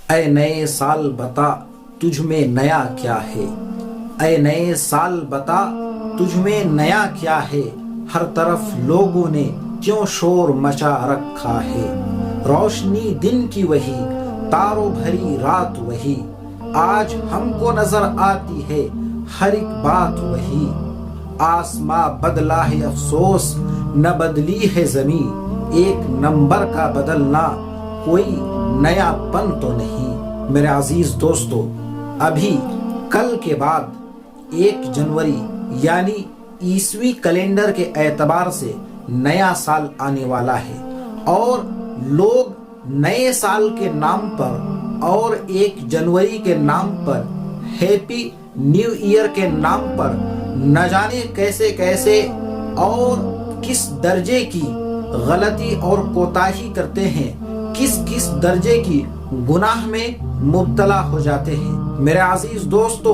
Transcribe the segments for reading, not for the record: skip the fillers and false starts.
اے نئے سال بتا تجھ میں نیا کیا ہے، اے نئے سال بتا تجھ میں نیا کیا ہے، ہر طرف لوگوں نے کیوں شور مچا رکھا ہے، روشنی دن کی وہی تاروں بھری رات وہی، آج ہم کو نظر آتی ہے ہر ایک بات وہی، آسماں بدلا ہے افسوس نہ بدلی ہے زمین، ایک نمبر کا بدلنا کوئی نیا پن تو نہیں۔ میرے عزیز دوستو، ابھی کل کے بعد 1 جنوری یعنی عیسوی کیلنڈر کے اعتبار سے نیا سال آنے والا ہے، اور لوگ نئے سال کے نام پر اور 1 جنوری کے نام پر، ہیپی نیو ایئر کے نام پر نہ جانے کیسے کیسے اور کس درجے کی غلطی اور کوتاہی کرتے ہیں، کس درجے کی گناہ میں مبتلا ہو جاتے ہیں۔ میرے عزیز دوستو،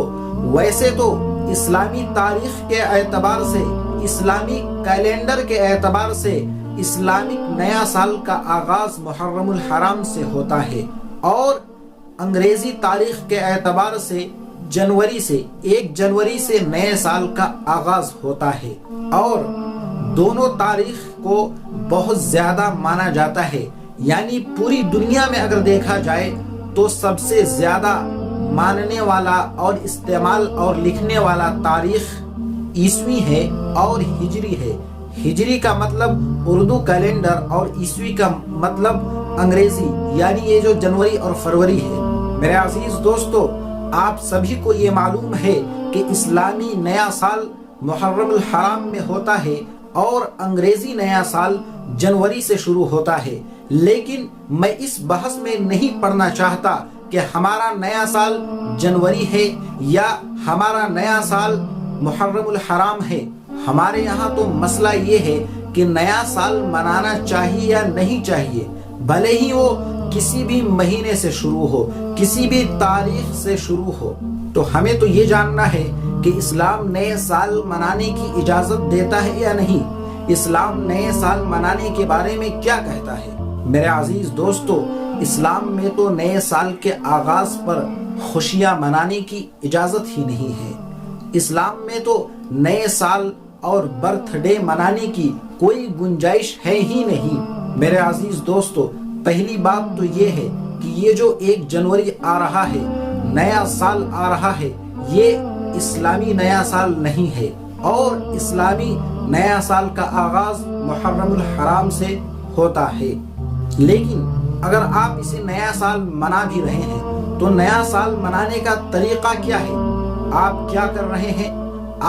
ویسے تو اسلامی تاریخ کے اعتبار سے، اسلامی کیلنڈر کے اعتبار سے اسلامک نیا سال کا آغاز محرم الحرام سے ہوتا ہے، اور انگریزی تاریخ کے اعتبار سے جنوری سے 1 جنوری سے نئے سال کا آغاز ہوتا ہے، اور دونوں تاریخ کو بہت زیادہ مانا جاتا ہے۔ یعنی پوری دنیا میں اگر دیکھا جائے تو سب سے زیادہ ماننے والا اور استعمال اور لکھنے والا تاریخ عیسوی ہے اور ہجری ہے۔ ہجری کا مطلب اردو کیلنڈر اور عیسوی کا مطلب انگریزی، یعنی یہ جو جنوری اور فروری ہے۔ میرے عزیز دوستو، آپ سبھی کو یہ معلوم ہے کہ اسلامی نیا سال محرم الحرام میں ہوتا ہے اور انگریزی نیا سال جنوری سے شروع ہوتا ہے، لیکن میں اس بحث میں نہیں پڑھنا چاہتا کہ ہمارا نیا سال جنوری ہے یا ہمارا نیا سال محرم الحرام ہے۔ ہمارے یہاں تو مسئلہ یہ ہے کہ نیا سال منانا چاہیے یا نہیں چاہیے، بھلے ہی وہ کسی بھی مہینے سے شروع ہو، کسی بھی تاریخ سے شروع ہو۔ تو ہمیں تو یہ جاننا ہے کہ اسلام نئے سال منانے کی اجازت دیتا ہے یا نہیں، اسلام نئے سال منانے کے بارے میں کیا کہتا ہے۔ میرے عزیز دوستو، اسلام میں تو نئے سال کے آغاز پر خوشیاں منانے کی اجازت ہی نہیں ہے۔ اسلام میں تو نئے سال اور برتھ ڈے منانے کی کوئی گنجائش ہے ہی نہیں۔ میرے عزیز دوستو، پہلی بات تو یہ ہے کہ یہ جو 1 جنوری آ رہا ہے، نیا سال آ رہا ہے، یہ اسلامی نیا سال نہیں ہے، اور اسلامی نیا سال کا آغاز محرم الحرام سے ہوتا ہے۔ لیکن اگر آپ اسے نیا سال منا بھی رہے ہیں تو نیا سال منانے کا طریقہ کیا ہے؟ آپ کیا کر رہے ہیں؟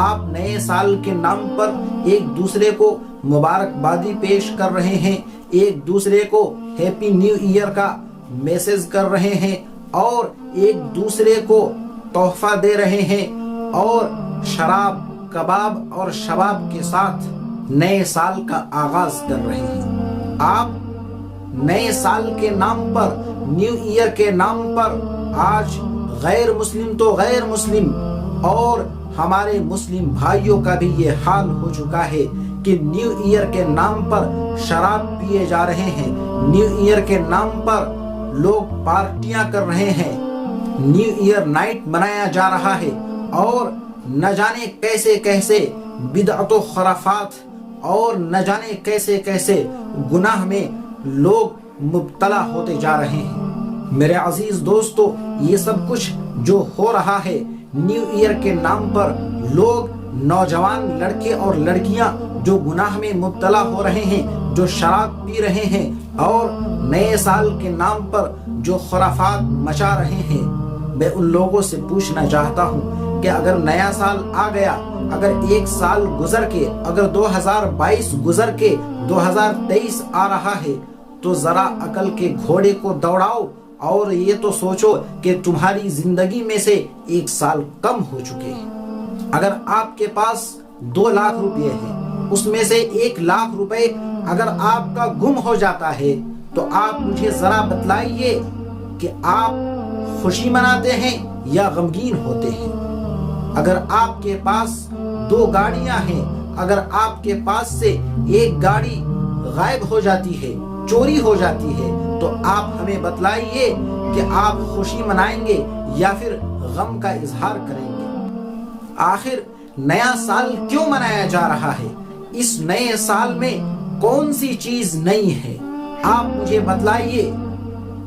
آپ نئے سال کے نام پر ایک دوسرے کو مبارکبادی پیش کر رہے ہیں، ایک دوسرے کو ہیپی نیو ایئر کا میسج کر رہے ہیں، اور ایک دوسرے کو تحفہ دے رہے ہیں، اور شراب، کباب اور شباب کے ساتھ نئے سال کا آغاز کر رہے ہیں۔ آپ نئے سال کے نام پر، نیو ایئر کے نام پر، آج غیر مسلم تو غیر مسلم اور ہمارے مسلم بھائیوں کا بھی یہ حال ہو چکا ہے کہ نیو ایئر کے نام پر شراب پیے جا رہے ہیں، نیو ایئر کے نام پر لوگ پارٹیاں کر رہے ہیں، نیو ایئر نائٹ منایا جا رہا ہے، اور نہ جانے کیسے کیسے بدعت و خرافات اور نہ جانے کیسے کیسے گناہ میں لوگ مبتلا ہوتے جا رہے ہیں۔ میرے عزیز دوستو، یہ سب کچھ جو ہو رہا ہے نیو ایئر کے نام پر، لوگ نوجوان لڑکے اور لڑکیاں جو گناہ میں مبتلا ہو رہے ہیں، جو شراب پی رہے ہیں اور نئے سال کے نام پر جو خرافات مچا رہے ہیں، میں ان لوگوں سے پوچھنا چاہتا ہوں کہ اگر نیا سال آ گیا، اگر 1 سال گزر کے، اگر 2022 گزر کے 2023 آ رہا ہے، تو ذرا عقل کے گھوڑے کو دوڑاؤ اور یہ تو سوچو کہ تمہاری زندگی میں سے 1 سال کم ہو چکے ہیں۔ اگر آپ کے پاس 2 لاکھ روپے ہیں، اس میں سے 1 لاکھ روپے اگر آپ کا گم ہو جاتا ہے، تو آپ مجھے ذرا بتلائیے کہ آپ خوشی مناتے ہیں یا غمگین ہوتے ہیں۔ اگر آپ کے پاس 2 گاڑیاں ہیں، اگر آپ کے پاس سے 1 گاڑی غائب ہو جاتی ہے، چوری ہو جاتی ہے، تو آپ ہمیں بتلائیے کہ آپ خوشی منائیں گے یا پھر غم کا اظہار کریں گے؟ آخر نیا سال کیوں منایا جا رہا ہے؟ اس نئے سال میں کون سی چیز نئی ہے؟ آپ مجھے بتلائیے۔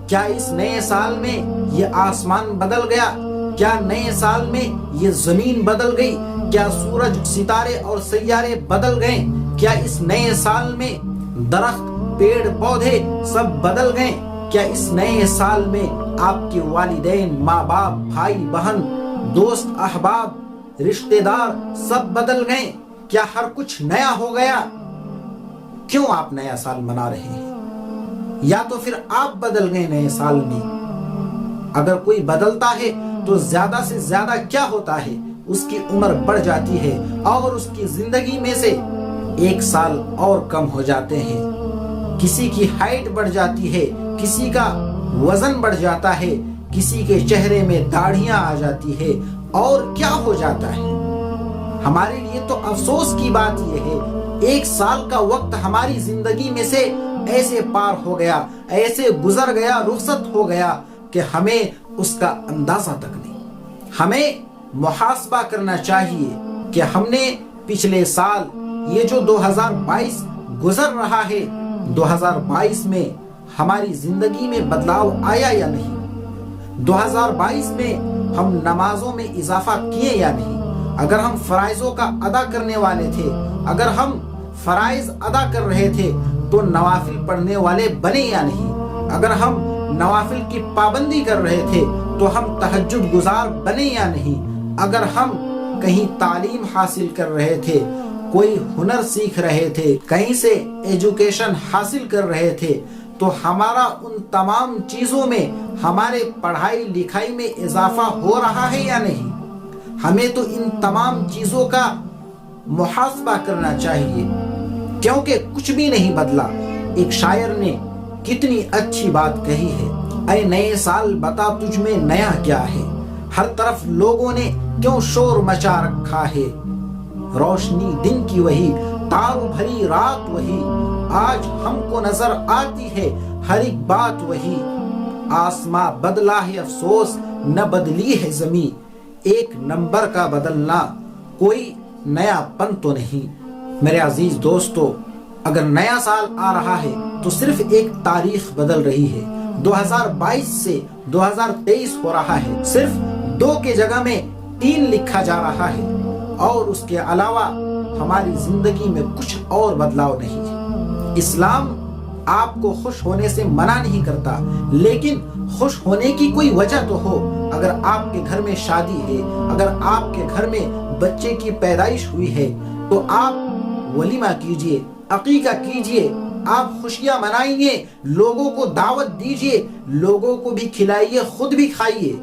کیا اس نئے سال میں یہ آسمان بدل گیا؟ کیا نئے سال میں یہ زمین بدل گئی؟ کیا سورج، ستارے اور سیارے بدل گئے؟ کیا اس نئے سال میں درخت، پیڑ پودے سب بدل گئے؟ کیا اس نئے سال میں آپ کے والدین، ماں باپ، بھائی بہن، دوست احباب، رشتہ دار سب بدل گئے؟ کیا ہر کچھ نیا ہو گیا؟ کیوں آپ نیا سال منا رہے ہیں؟ یا تو پھر آپ بدل گئے نئے سال میں؟ اگر کوئی بدلتا ہے تو زیادہ سے زیادہ کیا ہوتا ہے؟ اس کی عمر بڑھ جاتی ہے اور اس کی زندگی میں سے 1 سال اور کم ہو جاتے ہیں۔ کسی کی ہائٹ بڑھ جاتی ہے، کسی کا وزن بڑھ جاتا ہے، کسی کے چہرے میں داڑھیاں آ جاتی ہے، اور کیا ہو جاتا ہے۔ ہمارے لیے تو افسوس کی بات یہ ہے 1 سال کا وقت ہماری زندگی میں سے ایسے پار ہو گیا، ایسے گزر گیا، رخصت ہو گیا کہ ہمیں اس کا اندازہ تک نہیں۔ ہمیں محاسبہ کرنا چاہیے کہ ہم نے پچھلے سال، یہ جو 2022 گزر رہا ہے، 2022 میں ہماری زندگی میں بدلاؤ آیا یا نہیں؟ 2022 میں ہم نمازوں میں اضافہ کیے یا نہیں؟ اگر ہم فرائضوں کا ادا کرنے والے تھے، اگر ہم فرائض ادا کر رہے تھے تو نوافل پڑھنے والے بنے یا نہیں؟ اگر ہم نوافل کی پابندی کر رہے تھے تو ہم تہجد گزار بنے یا نہیں؟ اگر ہم کہیں تعلیم حاصل کر رہے تھے، کوئی ہنر سیکھ رہے تھے، کہیں سے ایجوکیشن حاصل کر رہے تھے، تو ہمارا ان تمام چیزوں میں، ہمارے پڑھائی لکھائی میں اضافہ ہو رہا ہے یا نہیں؟ ہمیں تو ان تمام چیزوں کا محاسبہ کرنا چاہیے، کیونکہ کچھ بھی نہیں بدلا۔ ایک شاعر نے کتنی اچھی بات کہی ہے، اے نئے سال بتا تجھ میں نیا کیا ہے، ہر طرف لوگوں نے کیوں شور مچا رکھا ہے، روشنی دن کی وہی، تاروں بھری رات وہی، آج ہم کو نظر آتی ہے ہر ایک بات وہی، آسماں بدلا ہے افسوس نہ بدلی ہے زمین، 1 نمبر کا بدلنا کوئی نیا پن تو نہیں۔ میرے عزیز دوستو، اگر نیا سال آ رہا ہے تو صرف ایک تاریخ بدل رہی ہے، 2022 سے 2023 ہو رہا ہے، صرف 2 کے جگہ میں 3 لکھا جا رہا ہے، اور اس کے علاوہ ہماری زندگی میں کچھ اور بدلاؤ نہیں ہے۔ اسلام آپ کو خوش ہونے سے منع نہیں کرتا، لیکن خوش ہونے کی کوئی وجہ تو ہو۔ اگر آپ کے گھر میں شادی ہے، اگر آپ کے گھر میں بچے کی پیدائش ہوئی ہے تو آپ ولیمہ کیجئے، عقیقہ کیجئے، آپ خوشیاں منائیے، لوگوں کو دعوت دیجئے، لوگوں کو بھی کھلائیے، خود بھی کھائیے۔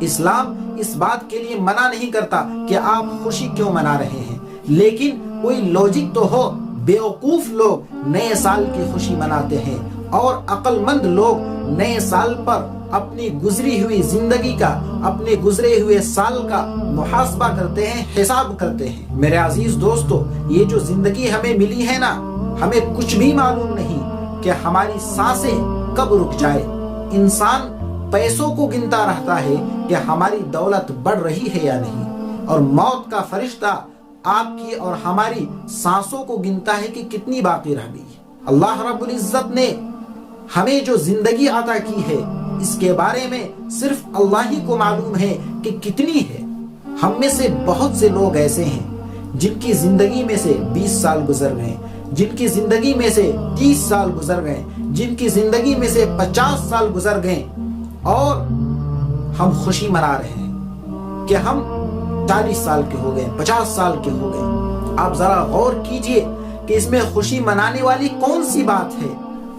اسلام اس بات کے لیے منع نہیں کرتا کہ آپ خوشی کیوں منا رہے ہیں، لیکن کوئی لوجک تو ہو۔ بیوقوف لوگ نئے سال کی خوشی مناتے ہیں اور عقل مند لوگ نئے سال پر اپنی گزری ہوئی زندگی کا، اپنے گزرے ہوئے سال کا محاسبہ کرتے ہیں، حساب کرتے ہیں۔ میرے عزیز دوستو، یہ جو زندگی ہمیں ملی ہے نا، ہمیں کچھ بھی معلوم نہیں کہ ہماری سانسیں کب رک جائے۔ انسان پیسوں کو گنتا رہتا ہے کہ ہماری دولت بڑھ رہی ہے یا نہیں، اور موت کا فرشتہ آپ کی اور ہماری سانسوں کو گنتا ہے کہ کتنی باقی رہ گئی۔ اللہ رب العزت نے ہمیں جو زندگی عطا کی ہے، اس کے بارے میں صرف اللہ ہی کو معلوم ہے کہ کتنی ہے۔ ہم میں سے بہت سے لوگ ایسے ہیں جن کی زندگی میں سے 20 سال گزر گئے، جن کی زندگی میں سے 30 سال گزر گئے، جن کی زندگی میں سے 50 سال گزر گئے، اور ہم خوشی منا رہے ہیں کہ ہم 40 سال کے ہو گئے، 50 سال کے ہو گئے۔ آپ ذرا غور کیجئے کہ اس میں خوشی منانے والی کون سی بات ہے؟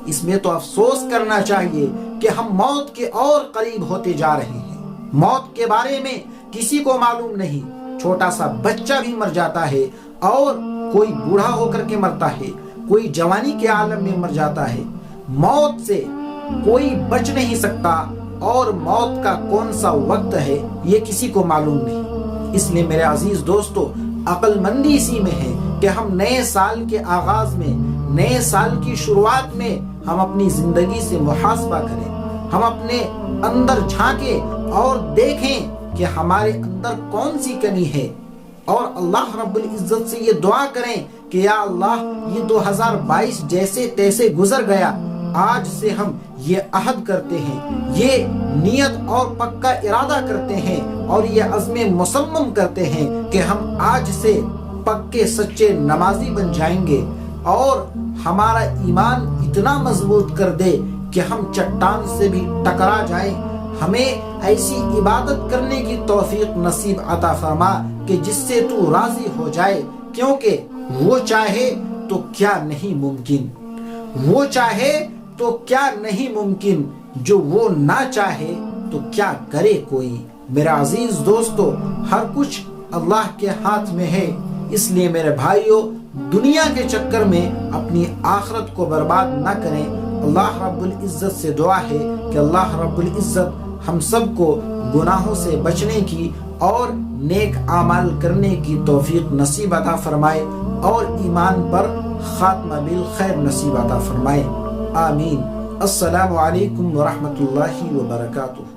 اس میں تو افسوس کرنا چاہیے کہ ہم موت کے اور قریب ہوتے جا رہے ہیں۔ موت کے بارے میں کسی کو معلوم نہیں، چھوٹا سا بچہ بھی مر جاتا ہے، اور کوئی بوڑھا ہو کر کے مرتا ہے، کوئی جوانی کے عالم میں مر جاتا ہے۔ موت سے کوئی بچ نہیں سکتا، اور موت کا کون سا وقت ہے یہ کسی کو معلوم نہیں۔ اس لیے میرے عزیز دوستو، عقل مندی اسی میں ہے کہ ہم نئے سال کے آغاز میں، نئے سال کی شروعات میں ہم اپنی زندگی سے محاسبہ کریں، ہم اپنے اندر جھانکیں اور دیکھیں کہ ہمارے اندر کون سی کمی ہے، اور اللہ رب العزت سے یہ دعا کریں کہ یا اللہ یہ 2022 جیسے تیسے گزر گیا، آج سے ہم یہ عہد کرتے ہیں، یہ نیت اور پکا ارادہ کرتے ہیں اور یہ عزم مصمم کرتے ہیں کہ ہم آج سے پکے سچے نمازی بن جائیں گے، اور ہمارا ایمان اتنا مضبوط کر دے کہ ہم چٹان سے بھی ٹکرا جائیں۔ ہمیں ایسی عبادت کرنے کی توفیق نصیب عطا فرما کہ جس سے تو راضی ہو جائے، کیونکہ وہ چاہے تو کیا نہیں ممکن، وہ چاہے تو کیا نہیں ممکن، جو وہ نہ چاہے تو کیا کرے کوئی۔ میرے عزیز دوستو، ہر کچھ اللہ کے ہاتھ میں ہے، اس لیے میرے بھائیوں دنیا کے چکر میں اپنی آخرت کو برباد نہ کریں۔ اللہ رب العزت سے دعا ہے کہ اللہ رب العزت ہم سب کو گناہوں سے بچنے کی اور نیک اعمال کرنے کی توفیق نصیب عطا فرمائے، اور ایمان پر خاتمہ بالخیر نصیب عطا فرمائے، آمین۔ السلام علیکم ورحمۃ اللہ وبرکاتہ۔